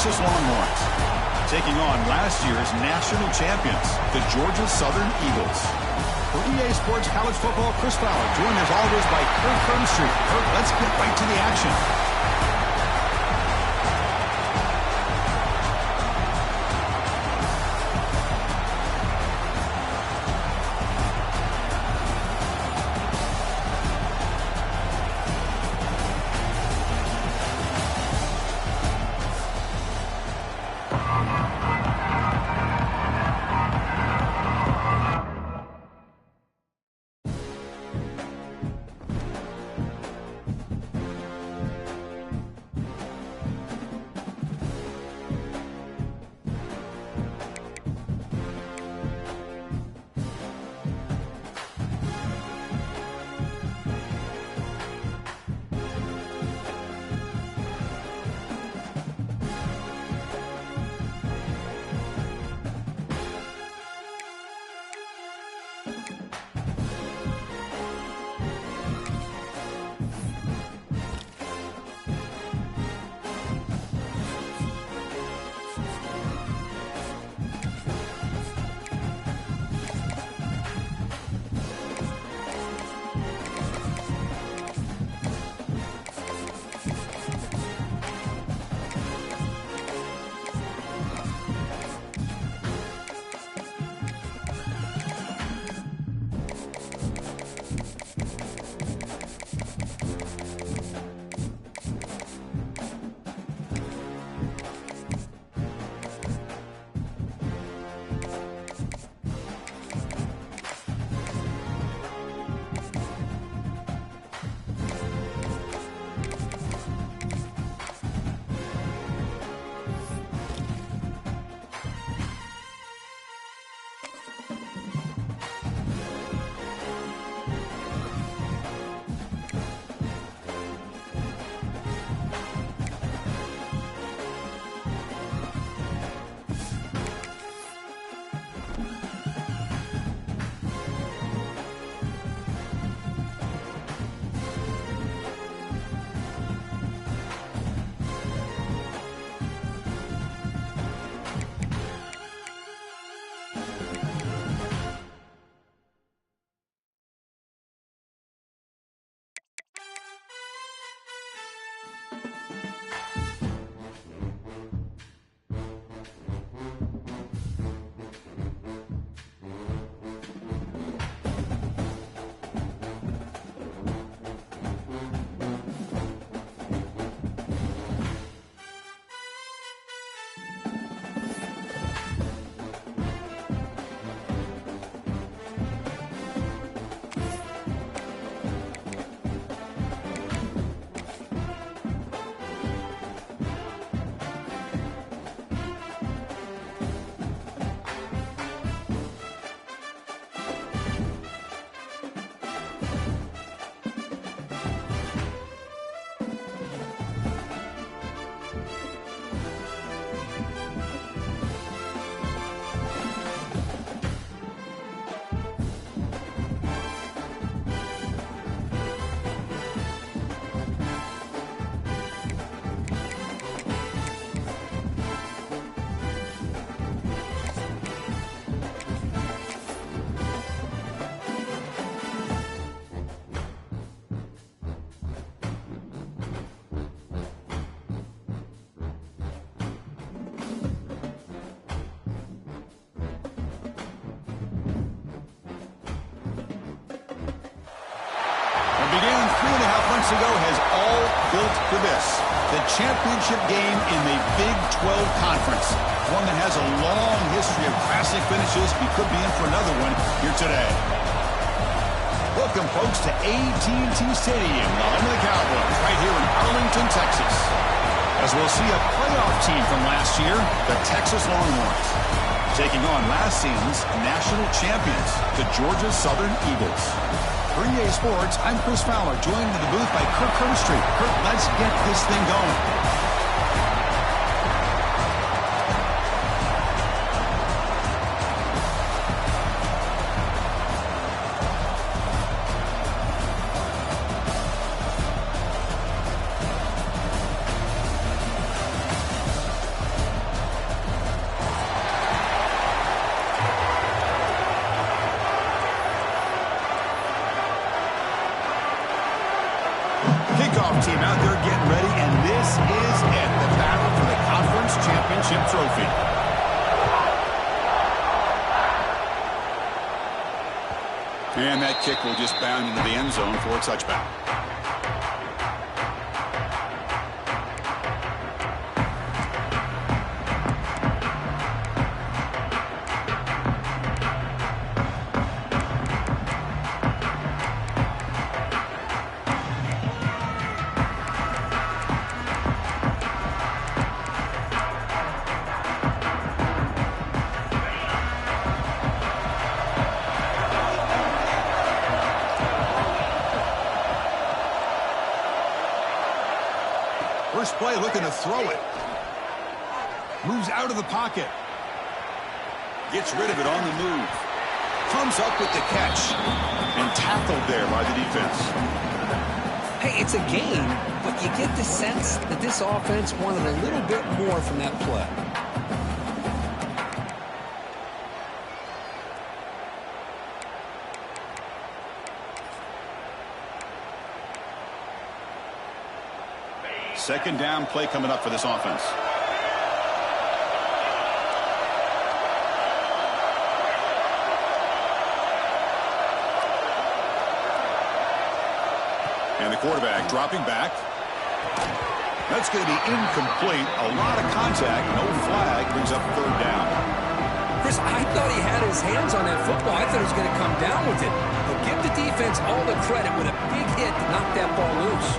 Texas Longhorns. Taking on last year's national champions, the Georgia Southern Eagles. For EA Sports College Football, Chris Fowler, joined as always by Kirk Herbstreit. Kirk, let's get right to the action. Began 3.5 months ago has all built for this. The championship game in the Big 12 Conference. One that has a long history of classic finishes. We could be in for another one here today. Welcome, folks, to AT&T Stadium, the home of the Cowboys, right here in Arlington, Texas. As we'll see a playoff team from last year, the Texas Longhorns, taking on last season's national champions, the Georgia Southern Eagles. For EA Sports, I'm Chris Fowler, joined in the booth by Kirk Herbstreit. Kirk, let's get this thing going. team out there getting ready, and this is it, the battle for the conference championship trophy. And that kick will just bound into the end zone for a touchback. First play looking to throw it. Moves out of the pocket. Gets rid of it on the move. Comes up with the catch. And tackled there by the defense. Hey, it's a game, but you get the sense that this offense wanted a little bit more from that play. Second down play coming up for this offense. And the quarterback dropping back. That's going to be incomplete. A lot of contact. No flag. Brings up third down. Chris, I thought he had his hands on that football. I thought he was going to come down with it. But give the defense all the credit with a big hit to knock that ball loose.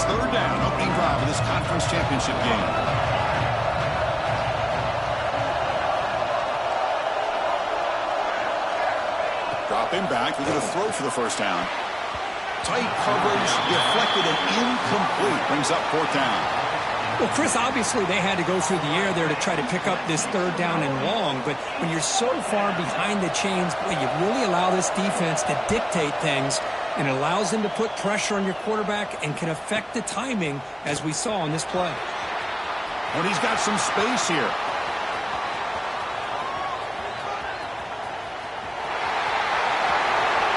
Third down, opening drive of this conference championship game. Dropping back, they're going to throw for the first down. Tight coverage, deflected and incomplete. Brings up fourth down. Well, Chris, obviously they had to go through the air there to try to pick up this third down and long, but when you're so far behind the chains, boy, you really allow this defense to dictate things, and it allows them to put pressure on your quarterback and can affect the timing, as we saw on this play. And he's got some space here.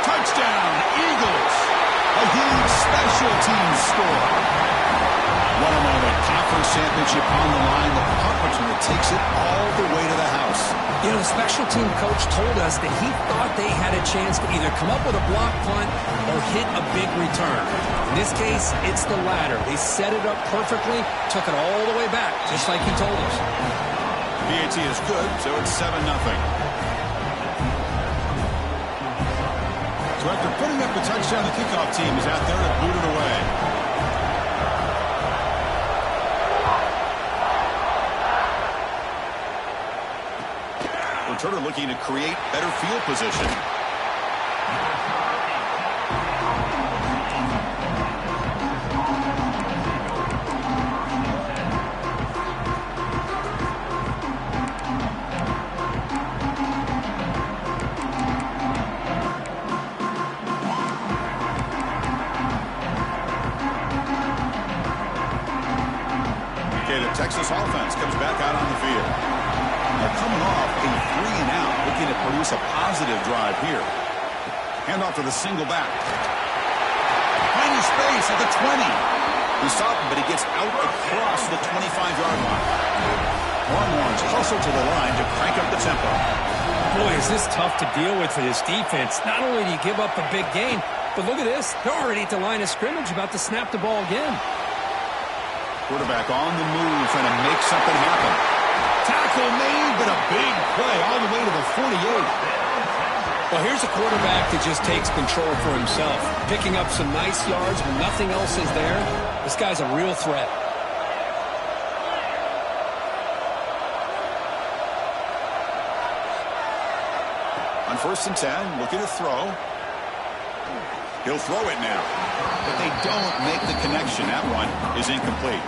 Touchdown, Eagles! A huge special teams score. What a moment. Conference championship on the line. The punt returner takes it all the way to the house. You know, the special team coach told us that he thought they had a chance to either come up with a block punt or hit a big return. In this case, it's the latter. They set it up perfectly, took it all the way back, just like he told us. PAT is good, so it's 7-0. So after putting up a touchdown, the kickoff team is out there to boot it away. Returner looking to create better field position. Okay, the Texas offense comes back out on the field. They're coming off a 3-and-out, looking to produce a positive drive here. Handoff to the single back. Finding space at the 20. He stopped him, but he gets out across the 25-yard line. Longhorns hustle to the line to crank up the tempo. Boy, is this tough to deal with for this defense. Not only do you give up a big gain, but look at this. They're already at the line of scrimmage, about to snap the ball again. Quarterback on the move, trying to make something happen. Tackle made, but a big play all the way to the 48. Well, here's a quarterback that just takes control for himself, picking up some nice yards when nothing else is there. This guy's a real threat. On 1st and 10, looking to throw. He'll throw it now, but they don't make the connection. That one is incomplete.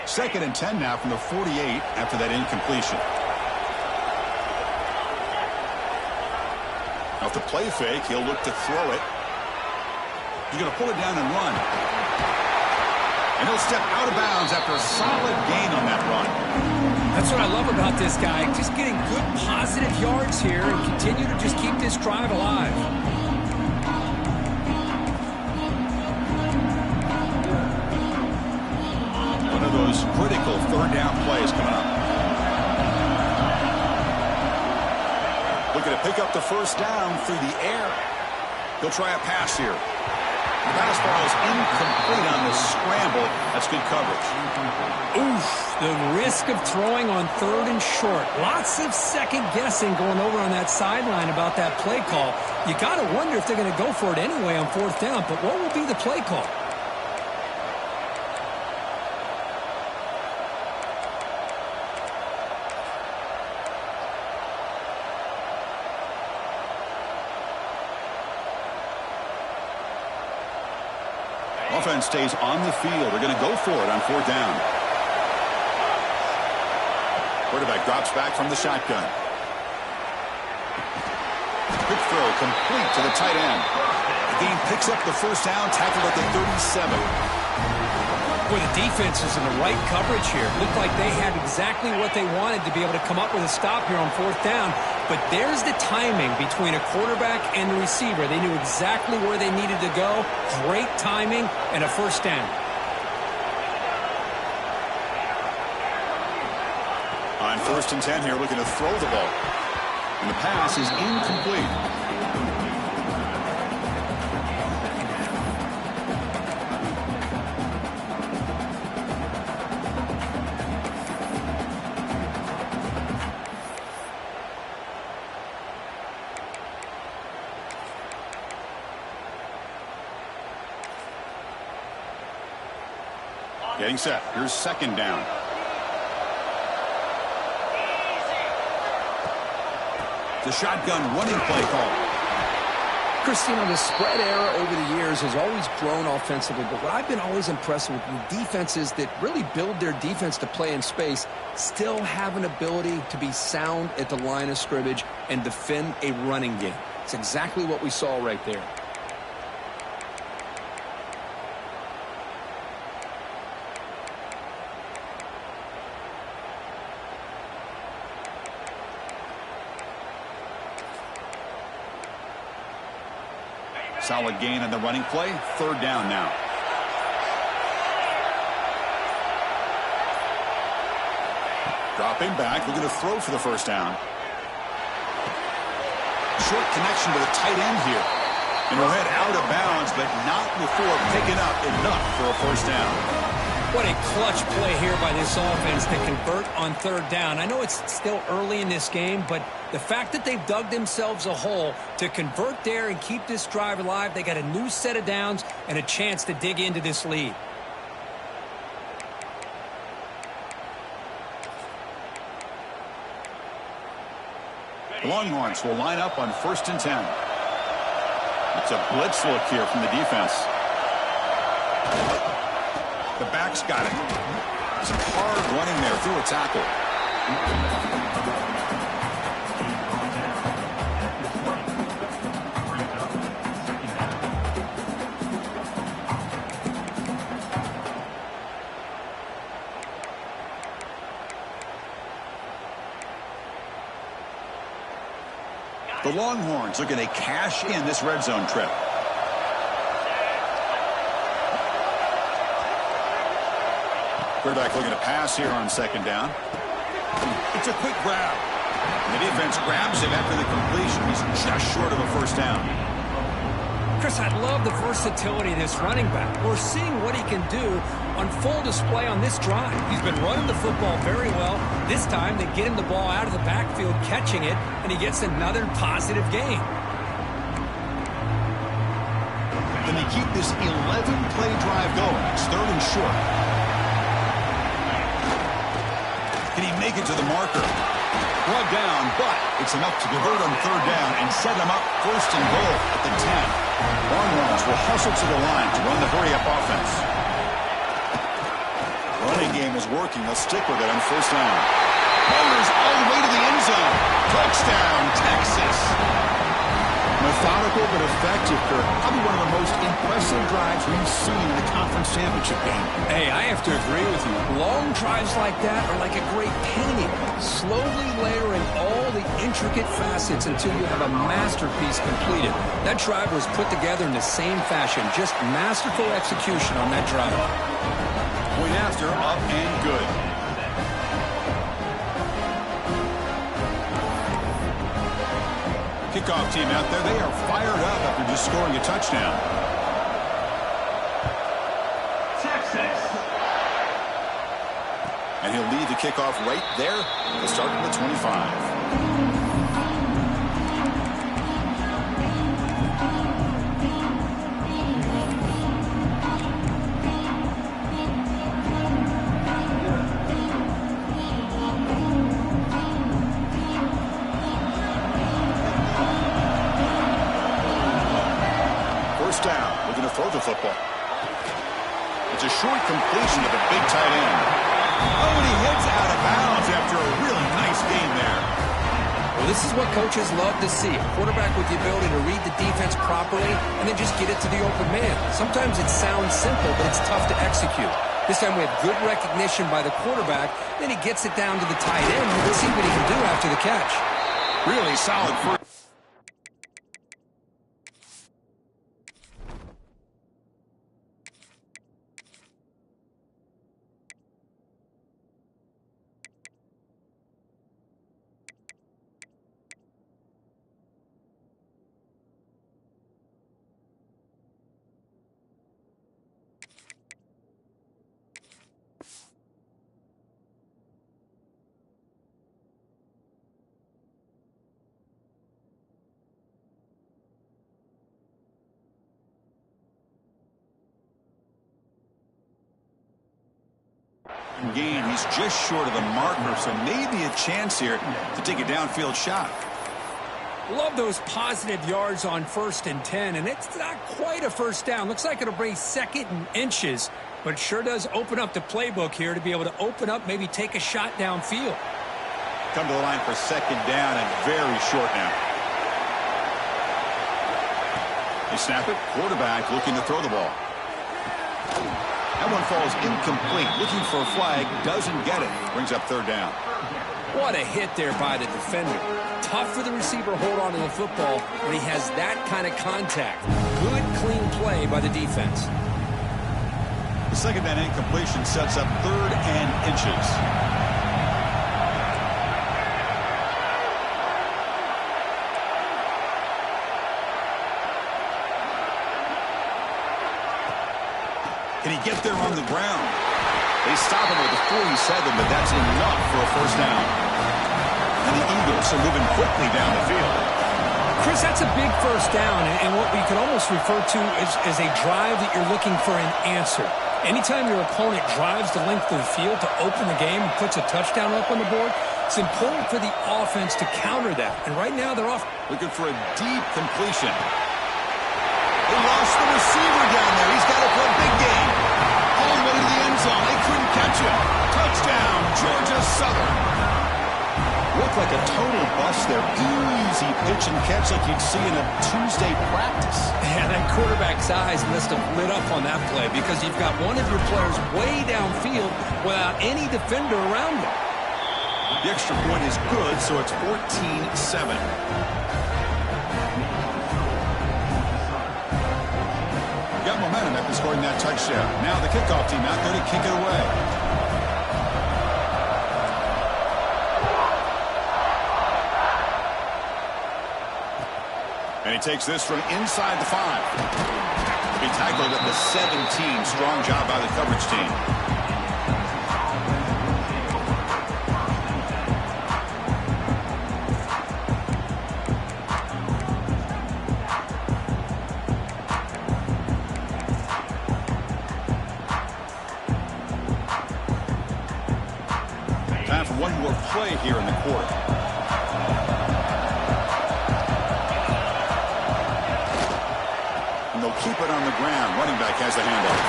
2nd and 10 now from the 48 after that incompletion. Off the play fake, he'll look to throw it. He's going to pull it down and run. And he'll step out of bounds after a solid gain on that run. That's what I love about this guy. Just getting good positive yards here and continue to just keep this drive alive. One of those critical 3rd down plays coming up. Looking to pick up the 1st down through the air. He'll try a pass here. The pass ball is incomplete on the scramble. That's good coverage. Oof, the risk of throwing on 3rd and short. Lots of second guessing going over on that sideline about that play call. You got to wonder if they're going to go for it anyway on 4th down, but what will be the play call? Offense stays on the field. They're going to go for it on 4th down. Quarterback drops back from the shotgun. Quick throw complete to the tight end. The game picks up the 1st down, tackled at the 37. Boy, the defense is in the right coverage here. Looked like they had exactly what they wanted to be able to come up with a stop here on 4th down. But there's the timing between a quarterback and the receiver. They knew exactly where they needed to go. Great timing and a 1st down. On 1st and 10 here, looking to throw the ball. And the pass is incomplete. Getting set. Here's 2nd down. The shotgun running play call. Christine, the spread era over the years has always grown offensively, but what I've been always impressed with defenses that really build their defense to play in space still have an ability to be sound at the line of scrimmage and defend a running game. It's exactly what we saw right there. Solid gain on the running play. 3rd down now. Dropping back, looking to throw for the 1st down. Short connection to the tight end here. And he'll head out of bounds, but not before picking up enough for a 1st down. What a clutch play here by this offense to convert on 3rd down. I know it's still early in this game, but the fact that they've dug themselves a hole to convert there and keep this drive alive, they got a new set of downs and a chance to dig into this lead. The Longhorns will line up on 1st and 10. It's a blitz look here from the defense. The back's got it. Some hard running there through a tackle. The Longhorns are going to cash in this red zone trip. Quarterback looking to pass here on 2nd down. It's a quick grab. And the defense grabs him after the completion. He's just short of a 1st down. Chris, I love the versatility of this running back. We're seeing what he can do on full display on this drive. He's been running the football very well. This time they get him the ball out of the backfield, catching it, and he gets another positive gain. Can they keep this 11-play drive going? It's 3rd and short. Can he make it to the marker? Brought down, but it's enough to convert on 3rd down and set him up 1st and goal at the 10. Longhorns will hustle to the line to run the hurry-up offense. Running game is working. They'll stick with it on first down. Fires all the way to the end zone. Touchdown, Texas. Methodical but effective, Kirk. Probably one of the most impressive drives we've seen in the conference championship game. Hey, I have to agree with you. Long drives like that are like a great painting, slowly layering all the intricate facets until you have a masterpiece completed. That drive was put together in the same fashion, just masterful execution on that drive. Point after, up and good. Kickoff team out there, they are fired up after just scoring a touchdown. Texas. And he'll lead the kickoff right there to start at the 25. Down. We're going to throw the football. It's a short completion of the big tight end. Oh, and he heads out of bounds after a really nice game there. Well, this is what coaches love to see. A quarterback with the ability to read the defense properly and then just get it to the open man. Sometimes it sounds simple, but it's tough to execute. This time we have good recognition by the quarterback. Then he gets it down to the tight end. Let's see what he can do after the catch. Really solid first. Game. He's just short of the marker, so maybe a chance here to take a downfield shot. Love those positive yards on 1st and 10, and it's not quite a first down. Looks like it'll bring 2nd and inches, but it sure does open up the playbook here to be able to open up, maybe take a shot downfield. Come to the line for 2nd down and very short now. They snap it. Quarterback looking to throw the ball. That one falls incomplete. Looking for a flag. Doesn't get it. Brings up 3rd down. What a hit there by the defender. Tough for the receiver to hold on to the football when he has that kind of contact. Good, clean play by the defense. The 2nd down incompletion sets up 3rd and inches. Can he get there on the ground? They stop him with a 47, but that's enough for a first down. And the Eagles are moving quickly down the field. Chris, that's a big first down, and what we could almost refer to as a drive that you're looking for an answer. Anytime your opponent drives the length of the field to open the game and puts a touchdown up on the board, it's important for the offense to counter that. And right now they're off. Looking for a deep completion. They lost the receiver down there. He's got it for a big game. All the way to the end zone. They couldn't catch him. Touchdown, Georgia Southern. Looked like a total bust there. Easy pitch and catch like you'd see in a Tuesday practice. Yeah, that quarterback's eyes must have lit up on that play because you've got one of your players way downfield without any defender around him. The extra point is good, so it's 14-7. Got momentum after scoring that touchdown. Now the kickoff team out there to kick it away. And he takes this from inside the 5. He tackled at the 17. Strong job by the coverage team. Time for one more play here in the quarter. Keep it on the ground. Running back has the handoff.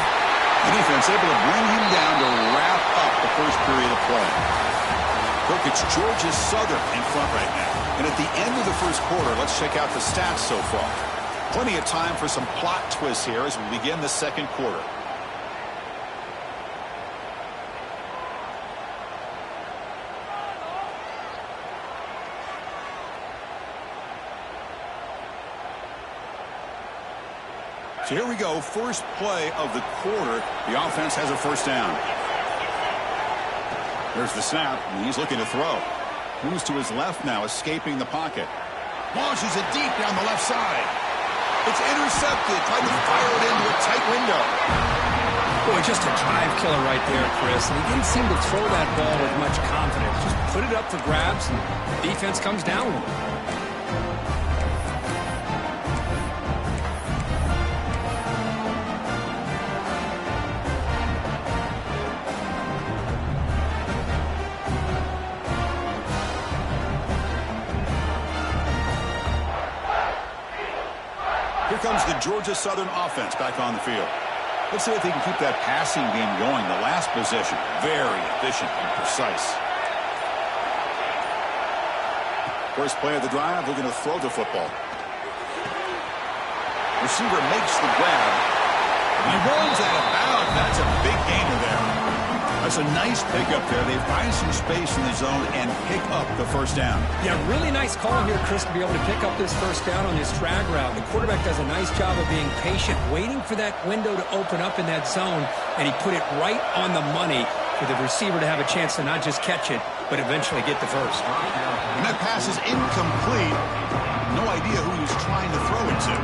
The defense able to bring him down to wrap the first period of play. Look, it's Georgia Southern in front right now. And at the end of the first quarter, let's check out the stats so far. Plenty of time for some plot twists here as we begin the second quarter. So here we go, first play of the quarter. The offense has a first down. There's the snap, and he's looking to throw. Moves to his left now, escaping the pocket. Launches it deep down the left side. It's intercepted, trying to fire it into a tight window. Boy, just a drive killer right there, Chris. And he didn't seem to throw that ball with much confidence. Just put it up for grabs, and the defense comes down with it. Here comes the Georgia Southern offense back on the field. Let's see if they can keep that passing game going. The last possession, very efficient and precise. First play of the drive, they're going to throw the football. Receiver makes the grab. He runs out of bounds. That's a big gainer there. That's a nice pickup there. They find some space in the zone and pick up the first down. Yeah, really nice call here, Chris, to be able to pick up this first down on this drag route. The quarterback does a nice job of being patient, waiting for that window to open up in that zone, and he put it right on the money for the receiver to have a chance to not just catch it, but eventually get the first. And that pass is incomplete. No idea who he was trying to throw it to.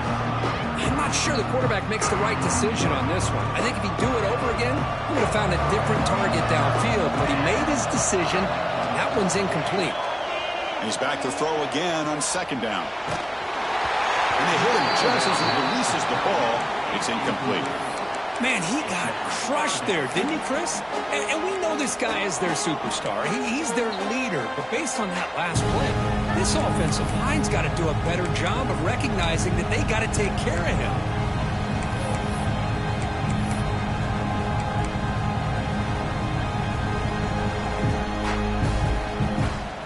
I'm not sure the quarterback makes the right decision on this one. I think if he'd do it over again, he would have found a different target downfield, but he made his decision, and that one's incomplete. And he's back to throw again on second down. And they hit him just as he releases the ball. It's incomplete. Man, he got crushed there, didn't he, Chris? And we know this guy is their superstar. He's their leader. But based on that last play, this offensive line's got to do a better job of recognizing that they got to take care of him.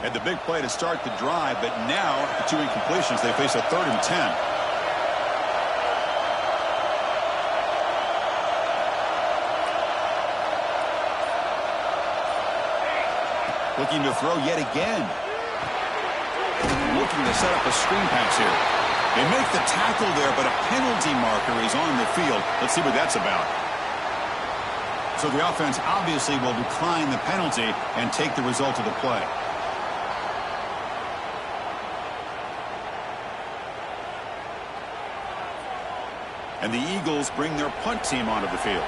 Had the big play to start the drive, but now, the two incompletions, they face a 3rd and 10. Looking to throw yet again. Looking to set up a screen pass here. They make the tackle there, but a penalty marker is on the field. Let's see what that's about. So the offense obviously will decline the penalty and take the result of the play. And the Eagles bring their punt team onto the field.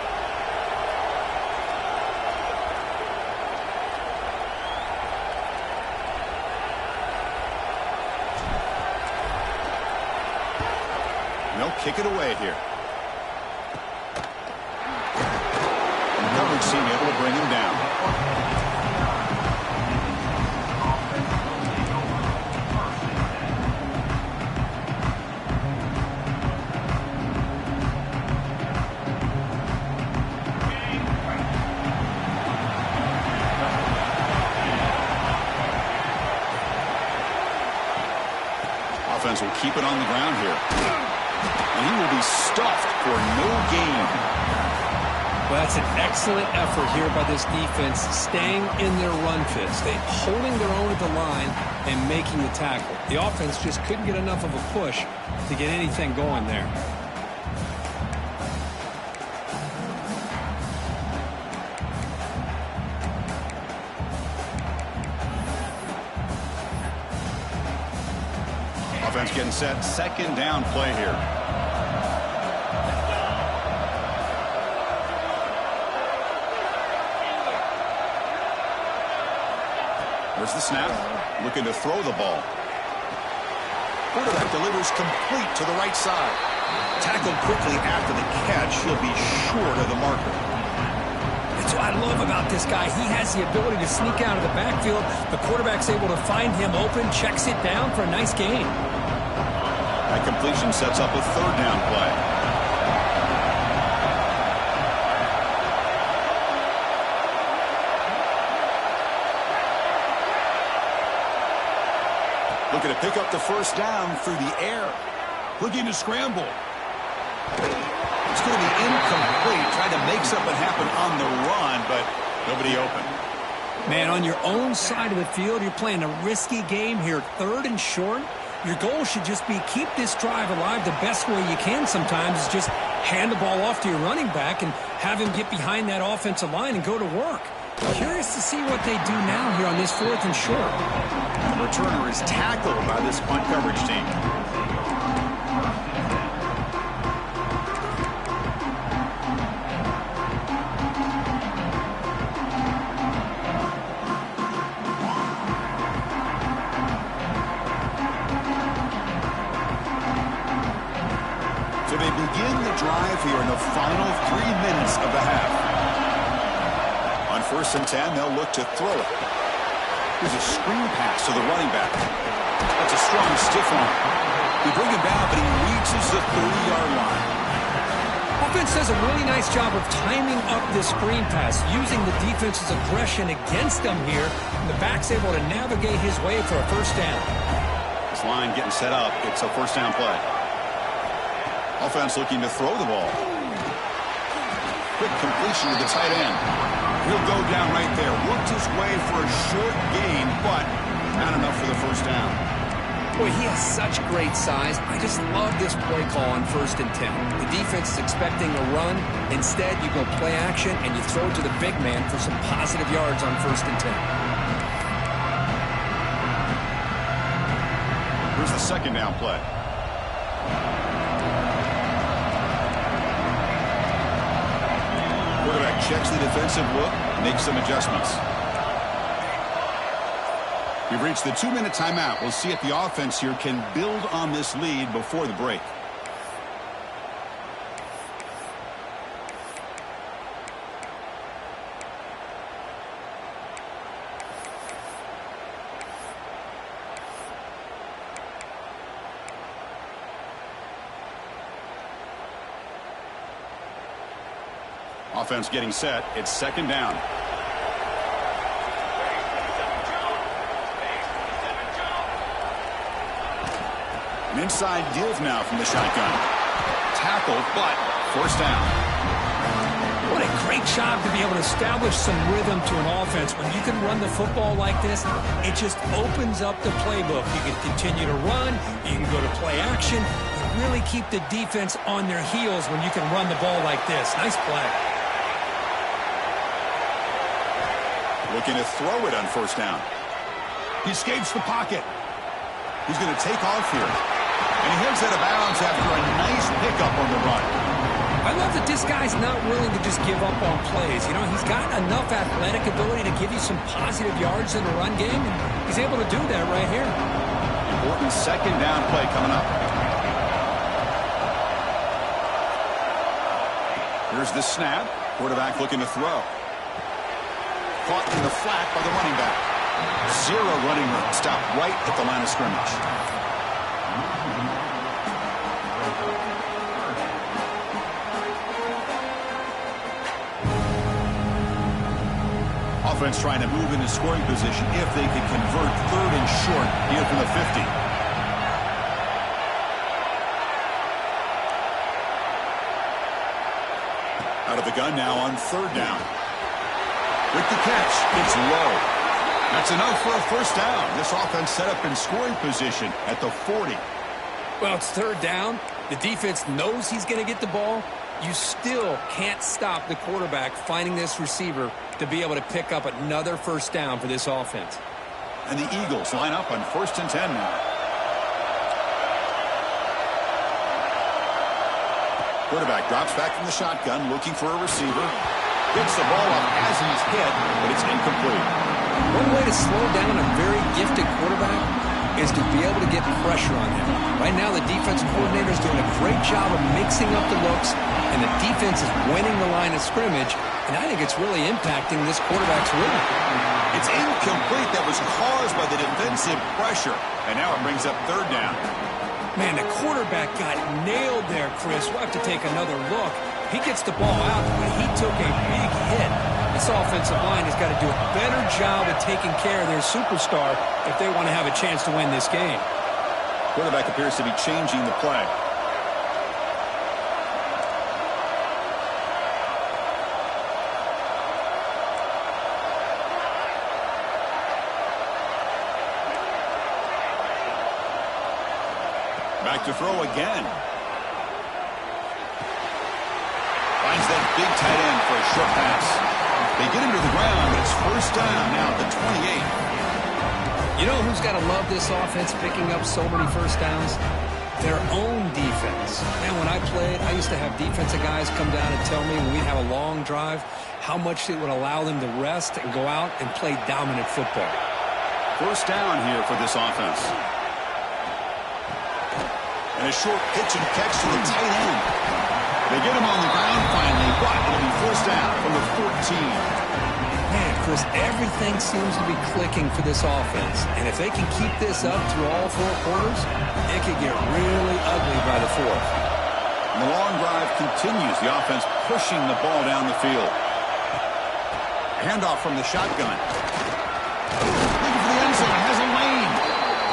They'll kick it away here. And the coverage team able to bring him down. Offense will keep it on the ground here. And he will be stuffed for no gain. Well, that's an excellent effort here by this defense, staying in their run fits. They holding their own at the line and making the tackle. The offense just couldn't get enough of a push to get anything going there. Offense getting set. Second down play here. There's the snap. Looking to throw the ball. Quarterback delivers complete to the right side. Tackled quickly after the catch. He'll be short of the marker. That's what I love about this guy. He has the ability to sneak out of the backfield. The quarterback's able to find him open, checks it down for a nice gain. That completion sets up a third down play. Looking to pick up the first down through the air. Looking to scramble. It's going to be incomplete. Trying to make something happen on the run, but nobody open. Man, on your own side of the field, you're playing a risky game here. 3rd and short. Your goal should just be keep this drive alive the best way you can sometimes is just hand the ball off to your running back and have him get behind that offensive line and go to work. Curious to see what they do now here on this 4th and short. The returner is tackled by this punt coverage team. So they begin the drive here in the final 3 minutes of the half. On 1st and 10, they'll look to throw it. Here's a screen pass to the running back. That's a strong stiff arm. They bring him down, but he reaches the 30-yard line. Offense does a really nice job of timing up this screen pass, using the defense's aggression against them here. And the back's able to navigate his way for a first down. This line getting set up. It's a first down play. Offense looking to throw the ball. Quick completion to the tight end. He'll go down right there. Worked his way for a short gain, but not enough for the first down. Boy, he has such great size. I just love this play call on 1st and 10. The defense is expecting a run. Instead, you go play action, and you throw it to the big man for some positive yards on 1st and 10. Here's the second down play. Quarterback checks the defensive look, makes some adjustments. We've reached the 2-minute timeout. We'll see if the offense here can build on this lead before the break. Offense getting set. It's second down. An inside give now from the shotgun. Tackled, but forced down. What a great job to be able to establish some rhythm to an offense. When you can run the football like this, it just opens up the playbook. You can continue to run. You can go to play action. You really keep the defense on their heels when you can run the ball like this. Nice play. Looking to throw it on first down. He escapes the pocket. He's going to take off here. And he heads out of bounds after a nice pickup on the run. I love that this guy's not willing to just give up on plays. You know, he's got enough athletic ability to give you some positive yards in the run game, and he's able to do that right here. Important second down play coming up. Here's the snap. Quarterback looking to throw. Caught in the flat by the running back. Zero running room. Stopped right at the line of scrimmage. Offense trying to move into scoring position if they can convert 3rd and short here from the 50. Out of the gun now on 3rd down. With the catch, it's low. That's enough for a first down. This offense set up in scoring position at the 40. Well, it's 3rd down. The defense knows he's going to get the ball. You still can't stop the quarterback finding this receiver to be able to pick up another first down for this offense. And the Eagles line up on 1st and 10 now. Quarterback drops back from the shotgun, looking for a receiver. Gets the ball up as he's hit, but it's incomplete. One way to slow down a very gifted quarterback is to be able to get pressure on him. Right now, the defensive coordinator is doing a great job of mixing up the looks, and the defense is winning the line of scrimmage, and I think it's really impacting this quarterback's rhythm. It's incomplete. That was caused by the defensive pressure, and now it brings up 3rd down. Man, the quarterback got nailed there, Chris. We'll have to take another look. He gets the ball out, but he took a big hit. This offensive line has got to do a better job of taking care of their superstar if they want to have a chance to win this game. Quarterback appears to be changing the play. Back to throw again. Finds that big tight end for a short pass. They get him to the ground, but it's first down now at the 28. You know who's got to love this offense picking up so many first downs? Their own defense. Man, when I played, I used to have defensive guys come down and tell me when we'd have a long drive how much it would allow them to rest and go out and play dominant football. First down here for this offense. And a short pitch and catch to the tight end. They get him on the ground finally, but it'll be first down from the 14. Man, Chris, everything seems to be clicking for this offense. And if they can keep this up through all four quarters, it could get really ugly by the fourth. And the long drive continues. The offense pushing the ball down the field. Handoff from the shotgun. Looking for the end zone. Has a lane.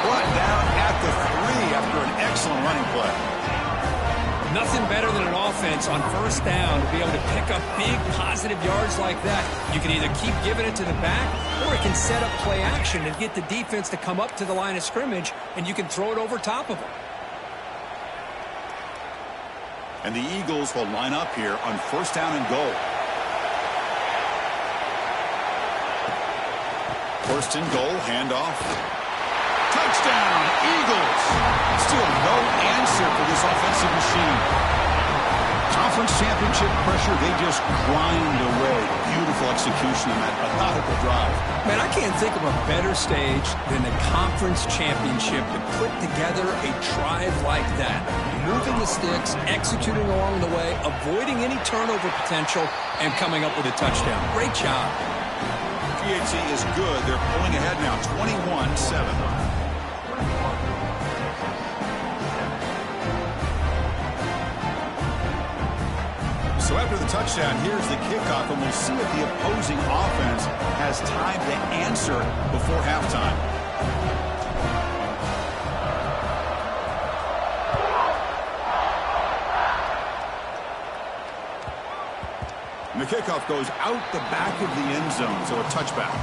Brought down at the 3 after an excellent running play. Nothing better than an offense on first down to be able to pick up big positive yards like that. You can either keep giving it to the back, or it can set up play action and get the defense to come up to the line of scrimmage, and you can throw it over top of them. And the Eagles will line up here on first down and goal. First and goal, handoff. Touchdown, Eagles! Still no answer for this offensive machine. Conference championship pressure, they just grind away. Beautiful execution on that methodical drive. Man, I can't think of a better stage than the conference championship to put together a drive like that. Moving the sticks, executing along the way, avoiding any turnover potential, and coming up with a touchdown. Great job. PAT is good. They're pulling ahead now, 21-7. So after the touchdown, here's the kickoff, and we'll see if the opposing offense has time to answer before halftime. And the kickoff goes out the back of the end zone, so a touchback.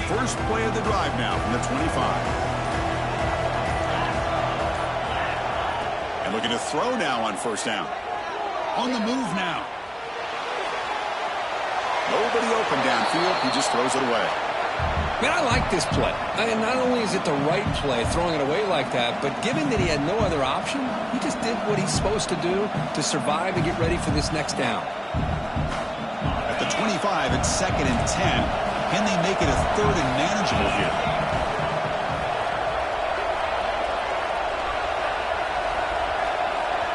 First play of the drive now from the 25. And looking to throw now on first down. On the move now. Nobody open downfield. He just throws it away. Man, I like this play. And not only is it the right play, throwing it away like that, but given that he had no other option, he just did what he's supposed to do to survive and get ready for this next down. At the 25, it's 2nd and 10. Can they make it a 3rd and manageable here?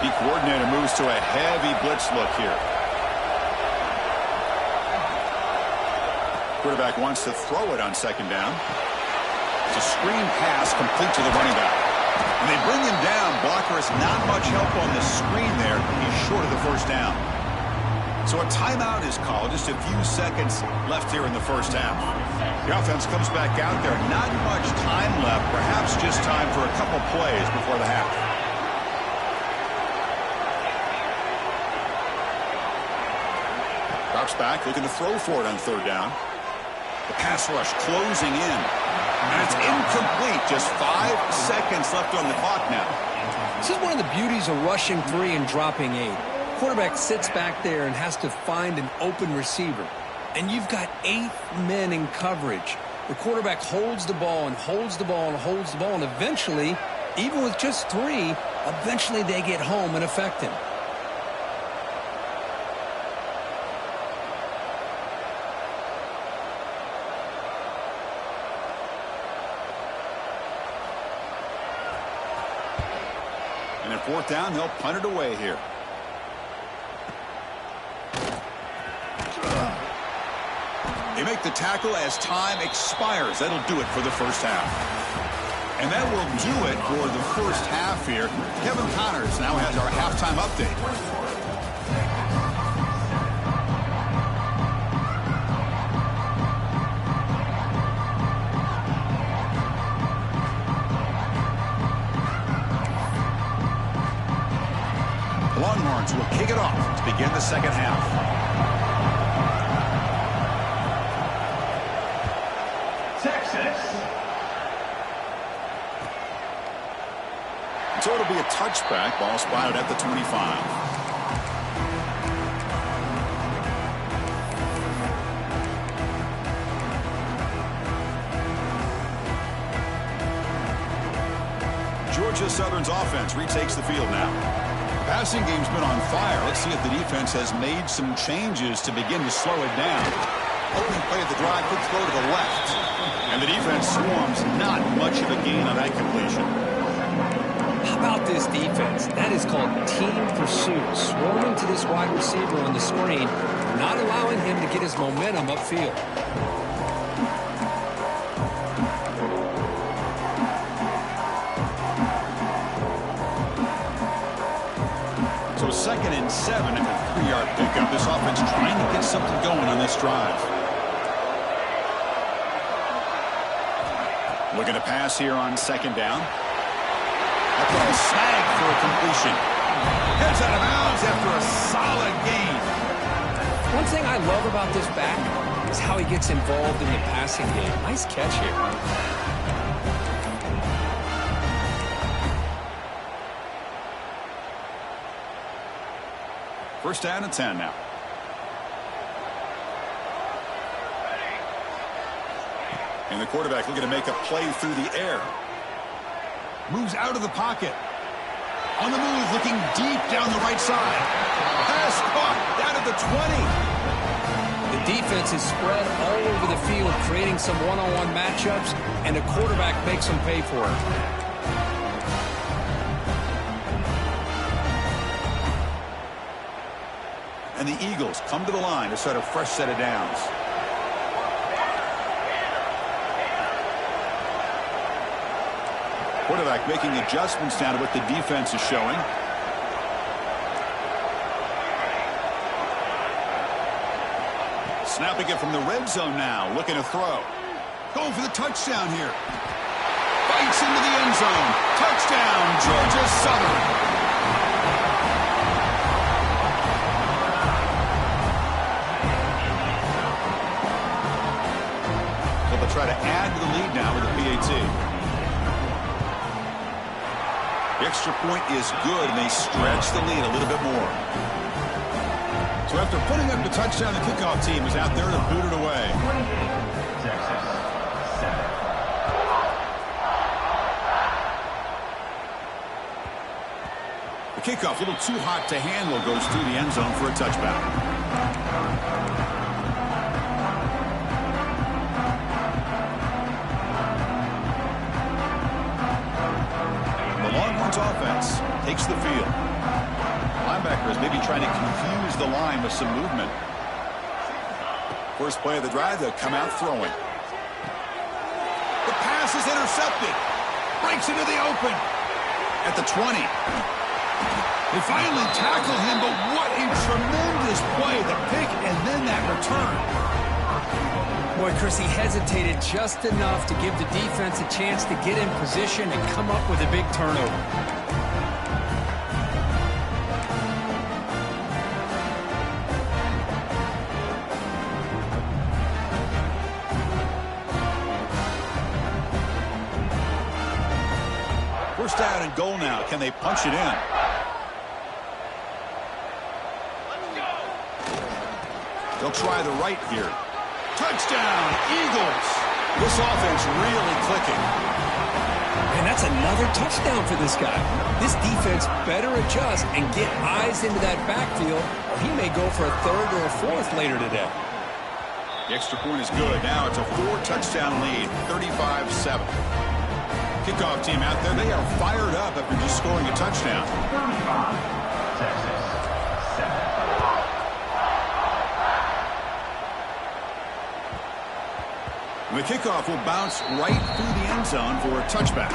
The coordinator moves to a heavy blitz look here. Quarterback wants to throw it on 2nd down. It's a screen pass complete to the running back. And they bring him down. Blocker has not much help on the screen there. He's short of the first down. So a timeout is called. Just a few seconds left here in the first half. The offense comes back out there. Not much time left. Perhaps just time for a couple plays before the half. Drops back, looking to throw for it on 3rd down. The pass rush closing in. And it's incomplete. Just 5 seconds left on the clock now. This is one of the beauties of rushing 3 and dropping 8. Quarterback sits back there and has to find an open receiver. And you've got 8 men in coverage. The quarterback holds the ball and holds the ball and holds the ball. And eventually, even with just 3, eventually they get home and affect him. And at 4th down, they'll punt it away here. They make the tackle as time expires. That'll do it for the first half. And that will do it for the first half here. Kevin Connors now has our halftime update. The Longhorns will kick it off to begin the second half. So it'll be a touchback. Ball spotted at the 25. Georgia Southern's offense retakes the field now. The passing game's been on fire. Let's see if the defense has made some changes to begin to slow it down. Opening play of the drive, quick throw to the left. And the defense swarms. Not much of a gain on that completion. How about this defense? That is called team pursuit. Swarming to this wide receiver on the screen, not allowing him to get his momentum upfield. So 2nd and 7 and a 3-yard pickup. This offense trying to get something going on this drive. Looking to pass here on 2nd down. That ball snagged for a completion. Heads out of bounds after a solid gain. One thing I love about this back is how he gets involved in the passing game. Nice catch here. First down and 10 now. And the quarterback looking to make a play through the air. Moves out of the pocket. On the move, looking deep down the right side. Pass caught down at the 20. The defense is spread all over the field, creating some one-on-one matchups, and the quarterback makes them pay for it. And the Eagles come to the line to start a fresh set of downs. Quarterback making adjustments down to what the defense is showing. Snapping it from the red zone now, looking to throw. Going for the touchdown here. Bites into the end zone. Touchdown, Georgia Southern. They'll try to add to the lead now with the PAT. The extra point is good, and they stretch the lead a little bit more. So after putting up the touchdown, the kickoff team is out there to boot it away. The kickoff, a little too hot to handle, goes through the end zone for a touchback. Offense takes the field. Linebackers maybe trying to confuse the line with some movement. First play of the drive, they'll come out throwing. The pass is intercepted. Breaks into the open. At the 20. They finally tackle him, but what a tremendous play. The pick and then that return. Boy, Chris, he hesitated just enough to give the defense a chance to get in position and come up with a big turnover. First down and goal now. Can they punch it in? They'll try the right here. Touchdown, Eagles. This offense really clicking. And that's another touchdown for this guy. This defense better adjust and get eyes into that backfield, or he may go for a third or a fourth later today. The extra point is good. Now it's a 4-touchdown lead, 35-7. Kickoff team out there, they are fired up after just scoring a touchdown. 35, Texas, 7. The kickoff will bounce right through the end zone for a touchback.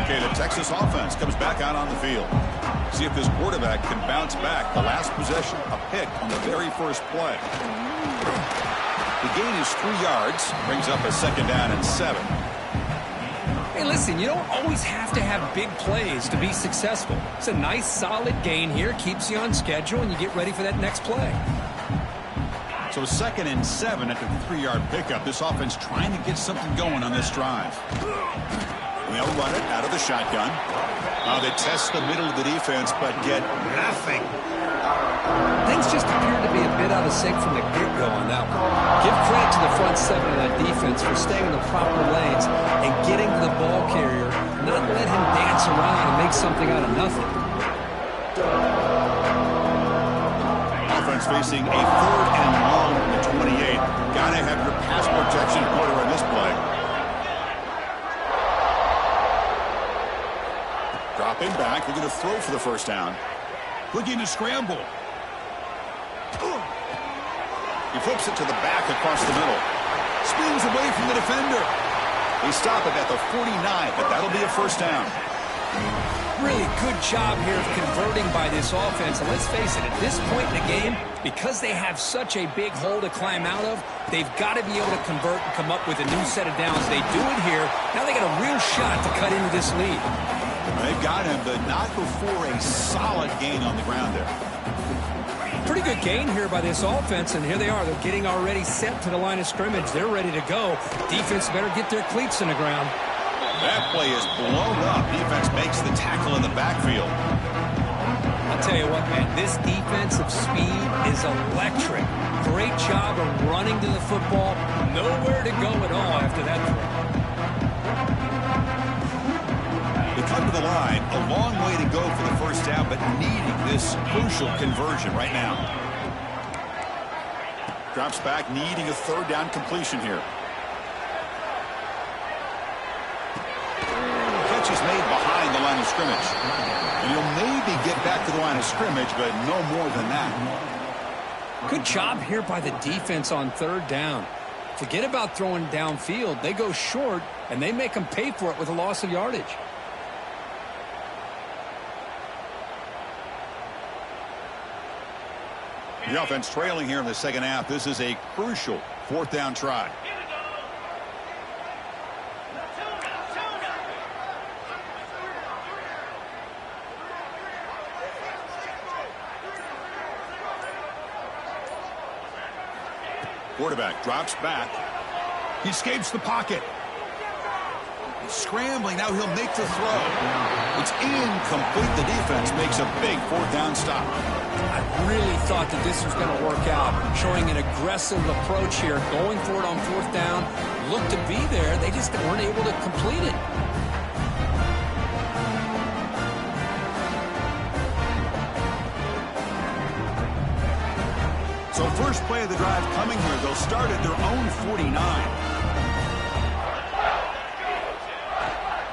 Okay, the Texas offense comes back out on the field. See if this quarterback can bounce back. The last possession, a pick on the very first play. The gain is 3 yards, brings up a 2nd down and 7. Hey, listen, you don't always have to have big plays to be successful. It's a nice, solid gain here. Keeps you on schedule, and you get ready for that next play. So 2nd and 7 after the 3-yard pickup. This offense trying to get something going on this drive. They'll run it out of the shotgun. Now they test the middle of the defense, but get nothing. Things just appear to be a bit out of sync from the get-go on that one. Give credit to the front 7 of that defense for staying in the proper lanes and getting to the ball carrier, not let him dance around and make something out of nothing. Offense facing a 3rd and long from the 28. Gotta have your pass protection in order in this play. Dropping back, they're going to throw for the 1st down. Looking to scramble. He flips it to the back across the middle. Spins away from the defender. They stop it at the 49, but that'll be a 1st down. Really good job here of converting by this offense. And let's face it, at this point in the game, because they have such a big hole to climb out of, they've got to be able to convert and come up with a new set of downs. They do it here. Now they got a real shot to cut into this lead. They've got him, but not before a solid gain on the ground there. Pretty good gain here by this offense, and here they are. They're getting already set to the line of scrimmage. They're ready to go. Defense better get their cleats in the ground. That play is blown up. Defense makes the tackle in the backfield. I'll tell you what, man, this defensive speed is electric. Great job of running to the football. Nowhere to go at all after that throw. They come to the line, a long way to go for the 1st down, but needing this crucial conversion right now. Drops back, needing a 3rd down completion here. Catch is made behind the line of scrimmage. And he'll maybe get back to the line of scrimmage, but no more than that. Good job here by the defense on 3rd down. Forget about throwing downfield. They go short, and they make them pay for it with a loss of yardage. The offense trailing here in the 2nd half. This is a crucial 4th down try. Quarterback drops back. He escapes the pocket. He's scrambling. Now he'll make the throw. It's incomplete. The defense makes a big 4th down stop. I really thought that this was going to work out, showing an aggressive approach here, going for it on 4th down. Looked to be there. They just weren't able to complete it. So first play of the drive coming here. They'll start at their own 49.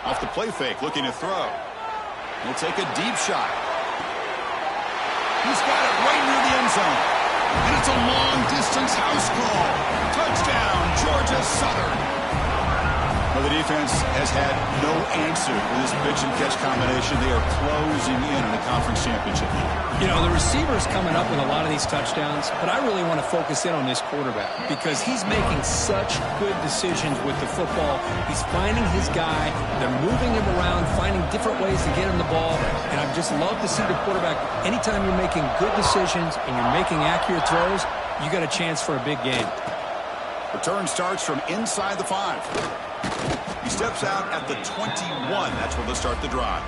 Off the play fake, looking to throw. He'll take a deep shot. He's got it right near the end zone. And it's a long-distance house call. Touchdown, Georgia Southern. Well, the defense has had no answer for this pitch-and-catch combination. They are closing in on the conference championship. You know, the receiver's coming up with a lot of these touchdowns, but I really want to focus in on this quarterback because he's making such good decisions with the football. He's finding his guy. They're moving him around, finding different ways to get him the ball, and I just love to see the quarterback. Anytime you're making good decisions and you're making accurate throws, you got a chance for a big game. Return starts from inside the 5. He steps out at the 21. That's where they'll start the drive.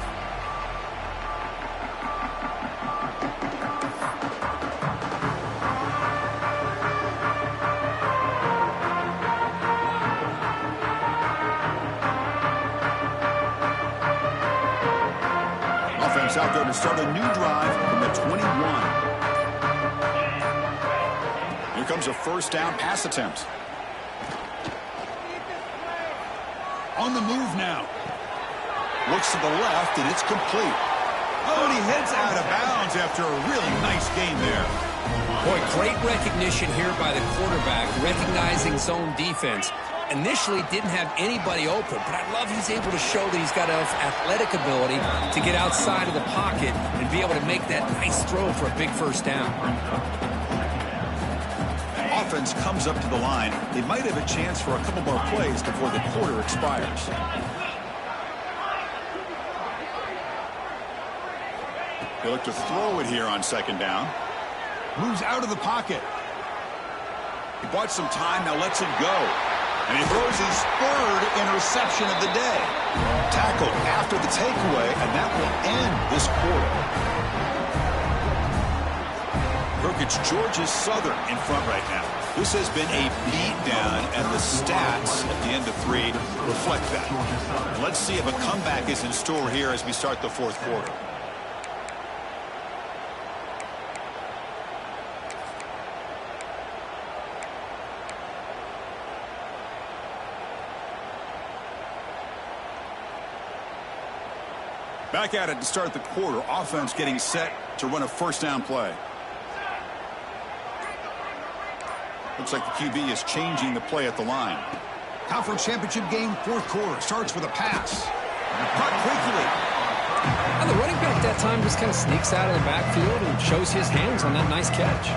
Offense out there to start a new drive from the 21. Here comes a 1st down pass attempt. On the move now. Looks to the left, and it's complete. Oh, and he heads out of bounds after a really nice game there. Boy, great recognition here by the quarterback, recognizing zone defense. Initially didn't have anybody open, but I love he's able to show that he's got enough athletic ability to get outside of the pocket and be able to make that nice throw for a big first down. Offense comes up to the line. They might have a chance for a couple more plays before the quarter expires. They look to throw it here on second down. Moves out of the pocket. He bought some time, now lets it go. And he throws his third interception of the day. Tackled after the takeaway, and that will end this quarter. It's Georgia Southern in front right now. This has been a beatdown, and the stats at the end of 3 reflect that. And let's see if a comeback is in store here as we start the fourth quarter. Back at it to start the quarter. Offense getting set to run a first down play. Looks like the QB is changing the play at the line. Conference championship game, fourth quarter. Starts with a pass. Caught quickly. And the running back that time just kind of sneaks out of the backfield and shows his hands on that nice catch.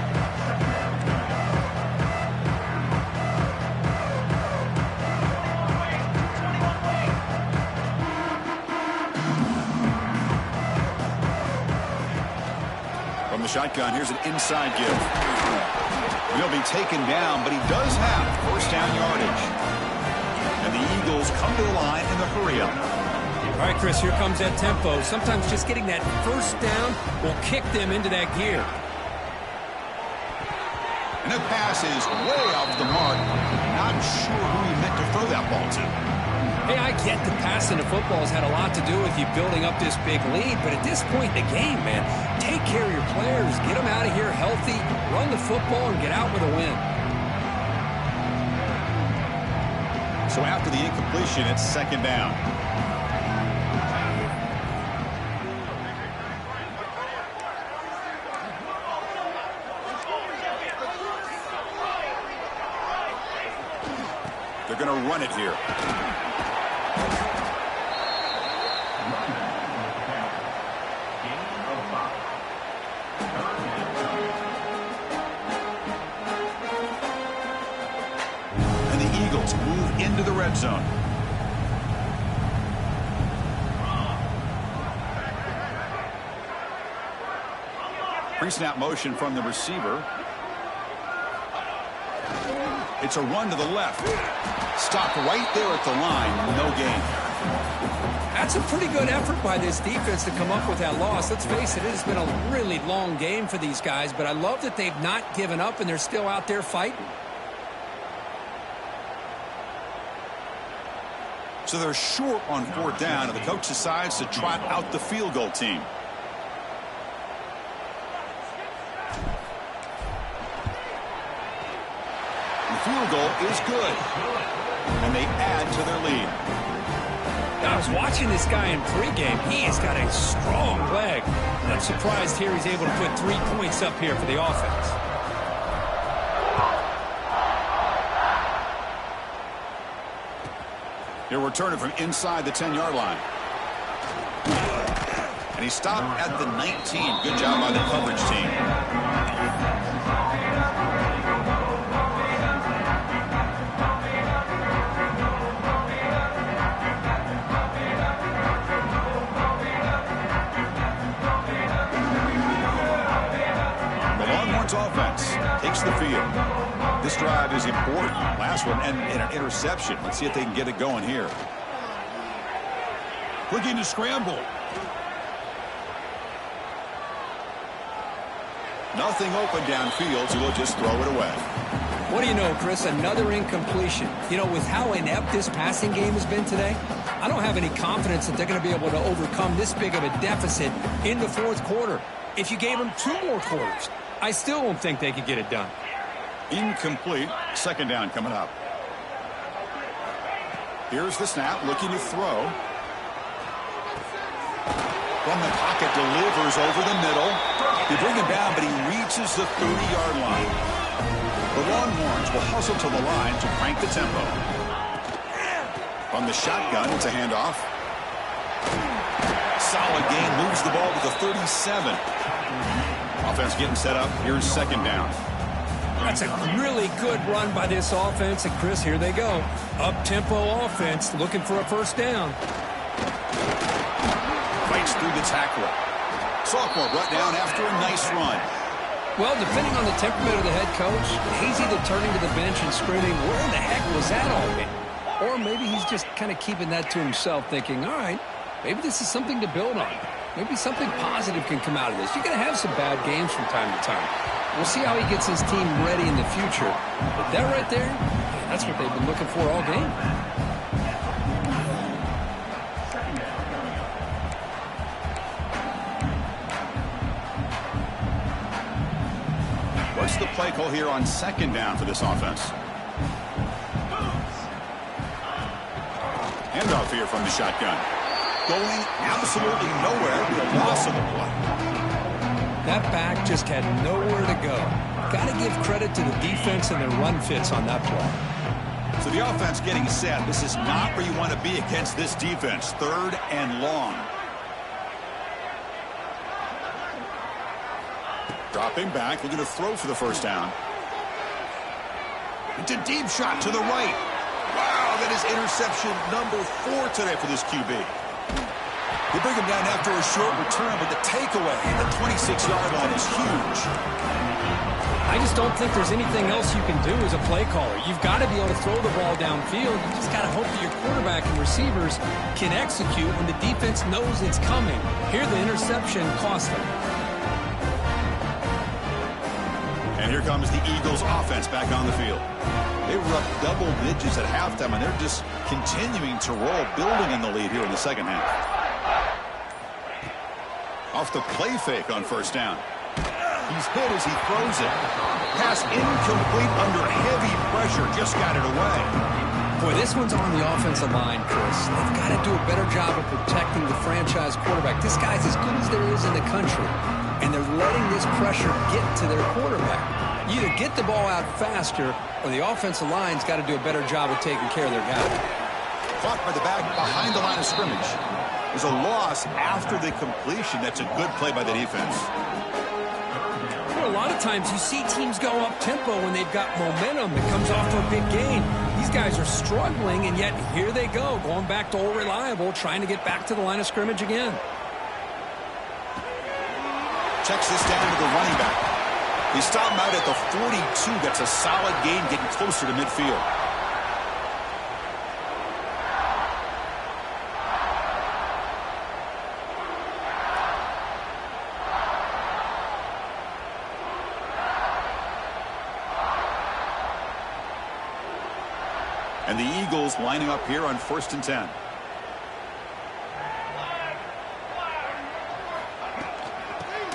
From the shotgun, here's an inside give. He'll be taken down, but he does have first down yardage. And the Eagles come to the line in the hurry-up. All right, Chris, here comes that tempo. Sometimes just getting that first down will kick them into that gear. And that pass is way off the mark. Not sure who he meant to throw that ball to. Hey, I get the passing of football has had a lot to do with you building up this big lead, but at this point in the game, man, take care of your players, get them out of here healthy, run the football, and get out with a win. So after the incompletion, it's second down. They're going to run it here. Move into the red zone. Pre-snap motion from the receiver. It's a run to the left. Stopped right there at the line. No gain. That's a pretty good effort by this defense to come up with that loss. Let's face it, it has been a really long game for these guys, but I love that they've not given up and they're still out there fighting. So they're short on fourth down, and the coach decides to trot out the field goal team. The field goal is good, and they add to their lead. I was watching this guy in pregame. He has got a strong leg. I'm surprised here he's able to put 3 points up here for the offense. He'll return it from inside the 10-yard line. And he stopped at the 19. Good job by the coverage team. The Longhorns offense takes the field. This drive is important. Last one and an interception. Let's see if they can get it going here. Looking to scramble. Nothing open downfield, so we'll just throw it away. What do you know, Chris? Another incompletion. You know, with how inept this passing game has been today, I don't have any confidence that they're going to be able to overcome this big of a deficit in the fourth quarter. If you gave them 2 more quarters, I still don't think they could get it done. Incomplete. Second down coming up. Here's the snap, looking to throw. From the pocket, delivers over the middle. They bring him down, but he reaches the 30-yard line. The Longhorns will hustle to the line to crank the tempo. From the shotgun, it's a handoff. Solid gain, moves the ball to the 37. Offense getting set up. Here's second down. That's a really good run by this offense. And, Chris, here they go. Up-tempo offense looking for a first down. Fights through the tackle. Sophomore brought down after a nice run. Well, depending on the temperament of the head coach, he's either turning to the bench and screaming, where the heck was that all game? Or maybe he's just kind of keeping that to himself, thinking, all right, maybe this is something to build on. Maybe something positive can come out of this. You're going to have some bad games from time to time. We'll see how he gets his team ready in the future. But that right there, that's what they've been looking for all game. What's the play call here on second down for this offense? Handoff here from the shotgun. Going absolutely nowhere. The loss of the play. That back just had nowhere to go. Got to give credit to the defense and their run fits on that play. So the offense getting set. This is not where you want to be against this defense. Third and long. Dropping back, looking to throw for the first down. It's a deep shot to the right. Wow, that is interception number 4 today for this QB. They bring him down after a short return, but the takeaway at the 26-yard line is huge. I just don't think there's anything else you can do as a play caller. You've got to be able to throw the ball downfield. You just got to hope that your quarterback and receivers can execute when the defense knows it's coming. Here, the interception cost them. And here comes the Eagles offense back on the field. They were up double digits at halftime, and they're just continuing to roll, building in the lead here in the second half. Off the play fake on first down. He's hit as he throws it. Pass incomplete under heavy pressure. Just got it away. Boy, this one's on the offensive line, Chris. They've got to do a better job of protecting the franchise quarterback. This guy's as good as there is in the country, and they're letting this pressure get to their quarterback. You either get the ball out faster, or the offensive line's got to do a better job of taking care of their guy. Caught by the back behind the line of scrimmage. There's a loss after the completion. That's a good play by the defense. Well, a lot of times you see teams go up-tempo when they've got momentum that comes off to a big gain. These guys are struggling, and yet here they go, going back to old reliable, trying to get back to the line of scrimmage again. Checks this down to the running back. He stopped him out at the 42. That's a solid gain, getting closer to midfield. And the Eagles lining up here on 1st and 10.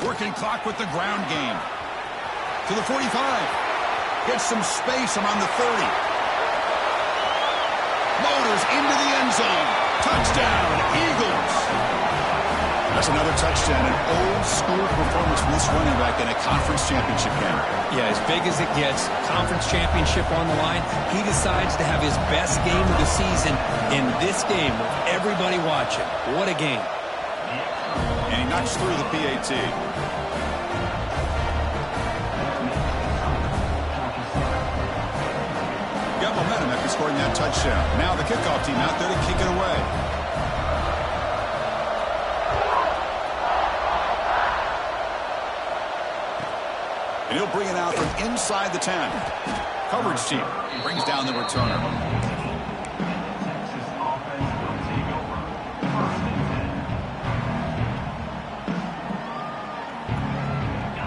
Working clock with the ground game. To the 45. Gets some space around the 30. Motors into the end zone. Touchdown, Eagles. That's another touchdown. An old-school performance from this running back in a conference championship game. Yeah, as big as it gets, conference championship on the line. He decides to have his best game of the season in this game with everybody watching. What a game. And he knocks through the PAT. Got momentum after scoring that touchdown. Now the kickoff team out there to kick it away. And he'll bring it out from inside the 10. Coverage team brings down the returner.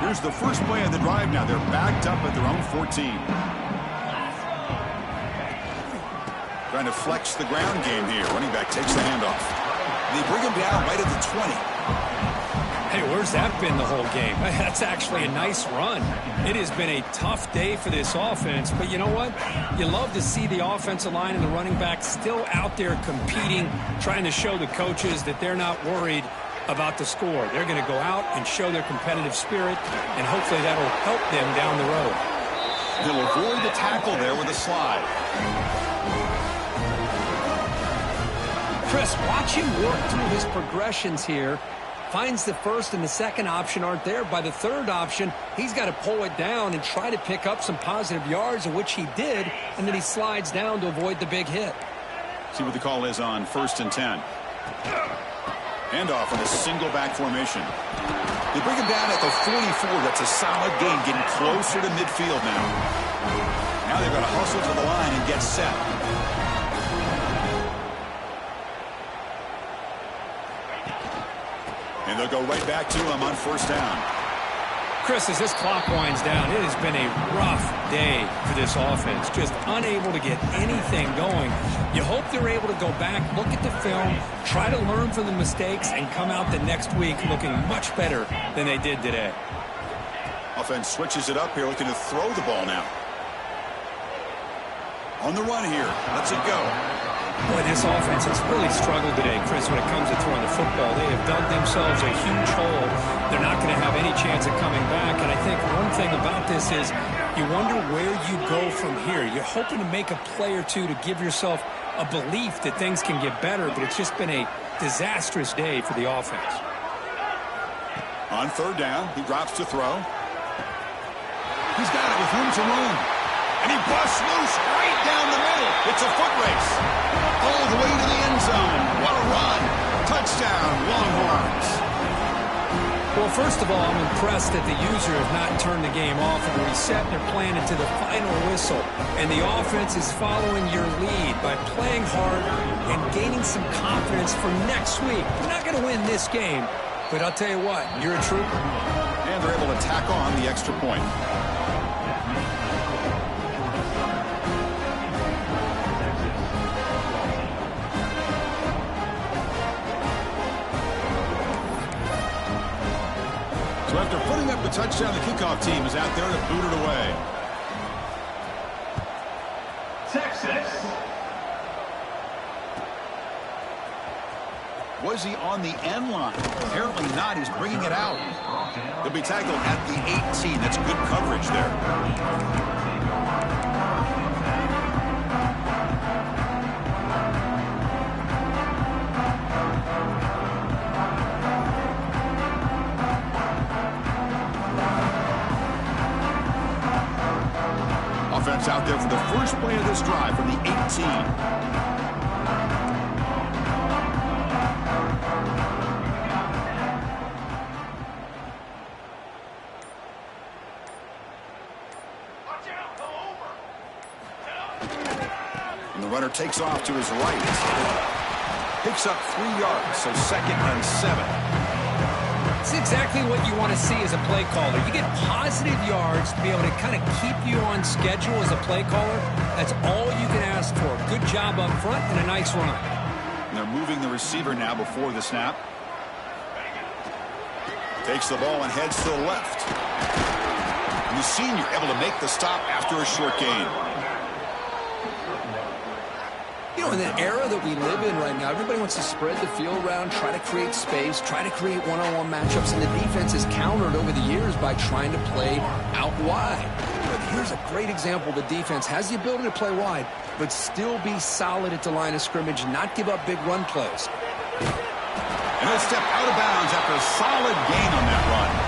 Here's the first play of the drive now. They're backed up at their own 14. Trying to flex the ground game here. Running back takes the handoff. They bring him down right at the 20. Hey, where's that been the whole game? That's actually a nice run. It has been a tough day for this offense, but you know what? You love to see the offensive line and the running back still out there competing, trying to show the coaches that they're not worried. about the score. They're going to go out and show their competitive spirit, and hopefully that'll help them down the road. He'll avoid the tackle there with a slide. Chris, watch him work through his progressions here. Finds the first and the second option aren't there. By the third option, he's got to pull it down and try to pick up some positive yards, of which he did, and then he slides down to avoid the big hit. See what the call is on 1st and 10. Handoff in a single back formation. They bring him down at the 44. That's a solid gain, getting closer to midfield now. Now they've got to hustle to the line and get set. And they'll go right back to him on 1st down. Chris, as this clock winds down, it has been a rough day for this offense. Just unable to get anything going. You hope they're able to go back, look at the film, try to learn from the mistakes, and come out the next week looking much better than they did today. Offense switches it up here, looking to throw the ball now. On the run here. Lets it go. Boy, this offense has really struggled today, Chris, when it comes to throwing the football. They have dug themselves a huge hole. They're not going to have any chance of coming back. And I think one thing about this is you wonder where you go from here. You're hoping to make a play or two to give yourself a belief that things can get better, but it's just been a disastrous day for the offense. On 3rd down, he drops to throw. He's got it with room to roam. And he busts loose right down the middle. It's a foot race. All the way to the end zone. What a run. Touchdown, Longhorns. Well, first of all, I'm impressed that the user has not turned the game off and reset their plan into the final whistle. And the offense is following your lead by playing hard and gaining some confidence for next week. We're not going to win this game, but I'll tell you what, you're a trooper. And they're able to tack on the extra point. So after putting up the touchdown, the kickoff team is out there to boot it away. Texas. Was he on the end line? Apparently not. He's bringing it out. He'll be tackled at the 18. That's good coverage there. Offense out there for the first play of this drive from the 18. And the runner takes off to his right. Picks up 3 yards, so 2nd and 7. It's exactly what you want to see as a play caller. You get positive yards to be able to kind of keep you on schedule as a play caller. That's all you can ask for. Good job up front and a nice run. And they're moving the receiver now before the snap. Takes the ball and heads to the left. And the senior able to make the stop after a short gain. You know, in the era that we live in right now, everybody wants to spread the field around, try to create space, try to create one-on-one matchups, and the defense is countered over the years by trying to play out wide. But here's a great example. The defense has the ability to play wide, but still be solid at the line of scrimmage, not give up big run plays. And he'll step out of bounds after a solid gain on that run.